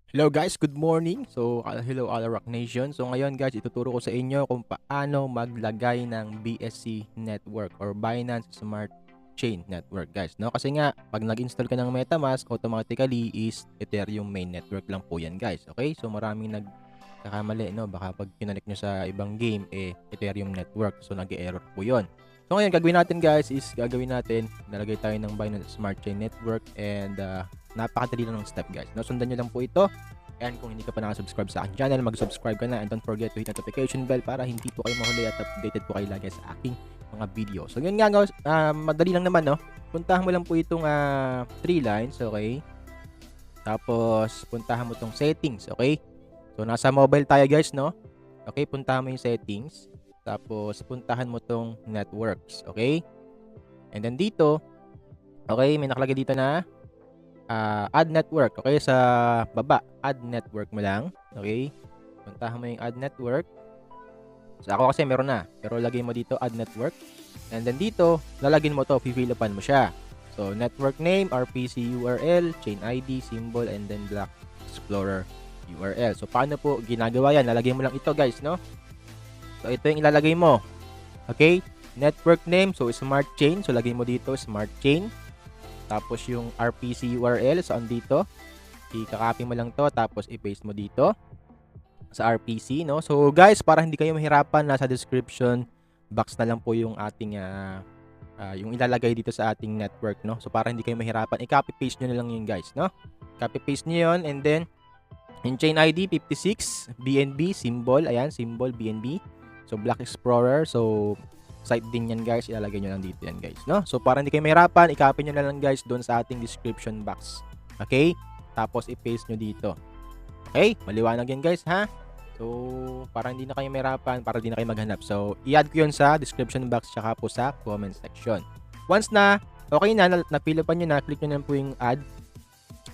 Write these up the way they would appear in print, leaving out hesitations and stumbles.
Hello guys, good morning. So, hello Alarock Nation. So ngayon guys, ituturo ko sa inyo kung paano maglagay ng BSC network or Binance Smart Chain network guys. No? Kasi nga, pag nag-install ka ng MetaMask, automatically is Ethereum main network lang po yan guys. Okay? So maraming nagkakamali, no? Baka pag kinonect nyo sa ibang game, Ethereum network. So nag-error po yon. So ngayon, gagawin natin guys is nalagay tayo ng Binance Smart Chain network and napakadali lang ng step guys. No, sundan nyo lang po ito. And kung hindi ka pa nakasubscribe sa aking channel, mag-subscribe ka na and don't forget to hit notification bell para hindi po kayo mahuli at updated po kayo lagi sa aking mga video. So yun nga guys, madali lang naman, no. Puntahan mo lang po itong 3 lines, okay? Tapos puntahan mo itong settings, okay? So nasa mobile tayo guys, no. Okay, puntahan mo yung settings. Tapos puntahan mo itong networks, okay? And then dito, okay, may nakalagay dito na add network. Okay, sa baba, add network mo lang. Okay, puntahan mo yung add network. So ako kasi meron na, pero lagay mo dito add network. And then dito, lalagyan mo to, fill upan mo siya. So network name, RPC URL, chain ID, symbol, and then Block Explorer URL. So paano po ginagawa yan? Lalagay mo lang ito guys, no? So ito yung ilalagay mo. Okay, network name, so smart chain. So lagay mo dito smart chain. Tapos yung RPC URL, so andito, i-copy mo lang to, tapos i-paste mo dito sa RPC, no? So guys, para hindi kayo mahirapan, nasa description box na lang po yung ating yung ilalagay dito sa ating network, no? So para hindi kayo mahirapan, i-copy paste nyo na lang yun guys, no? Copy paste nyo yun, and then in chain ID 56 BNB symbol, ayan, symbol BNB. So Block Explorer, so site din yan guys, ilalagay nyo lang dito yan guys, no? So para hindi kayo mahirapan, i-copy nyo na lang guys doon sa ating description box. Okay? Tapos i-paste nyo dito. Okay? Maliwanag yan guys, ha? So para hindi na kayo mahirapan, para hindi na kayo maghanap. So i-add ko yun sa description box tsaka po sa comment section. Once na okay na, na-fill upan nyo na, click nyo na po yung add.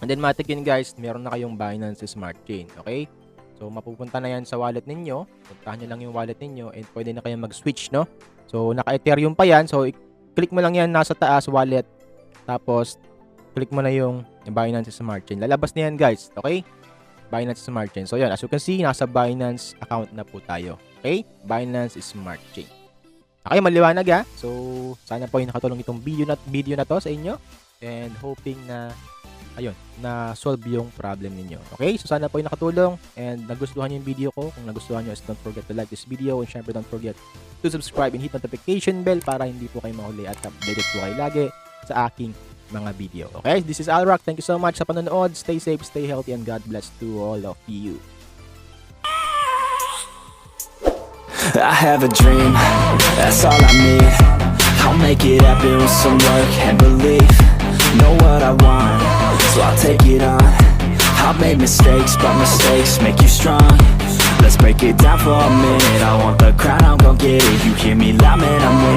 And then matik yun guys, meron na kayong Binance Smart Chain. Okay? So mapupunta na yan sa wallet ninyo. Puntahan nyo lang yung wallet ninyo and pwede na kayong mag-switch, no? So naka-Ethereum pa yan. So click mo lang yan nasa taas, wallet. Tapos click mo na yung Binance Smart Chain. Lalabas na yan guys. Okay? Binance Smart Chain. So yan, as you can see, nasa Binance account na po tayo. Okay? Binance Smart Chain. Okay, maliwanag ha. So sana po yung nakatulong itong video na to sa inyo. And hoping na ayun, na-solve yung problem ninyo. Okay? So sana po yung nakatulong and nagustuhan nyo yung video ko. Kung nagustuhan nyo, don't forget to like this video and syempre don't forget to subscribe and hit notification bell para hindi po kayo mahuli at updated po kayo lagi sa aking mga video. Okay? This is Alrock. Thank you so much sa panonood. Stay safe, stay healthy, and God bless to all of you. I have a dream, that's all I need. I'll make it happen with some work and belief. Know what I want, so I'll take it on. I've made mistakes, but mistakes make you strong. Let's break it down for a minute. I want the crown, I'm gon' get it. You hear me loud, man, I'm winning.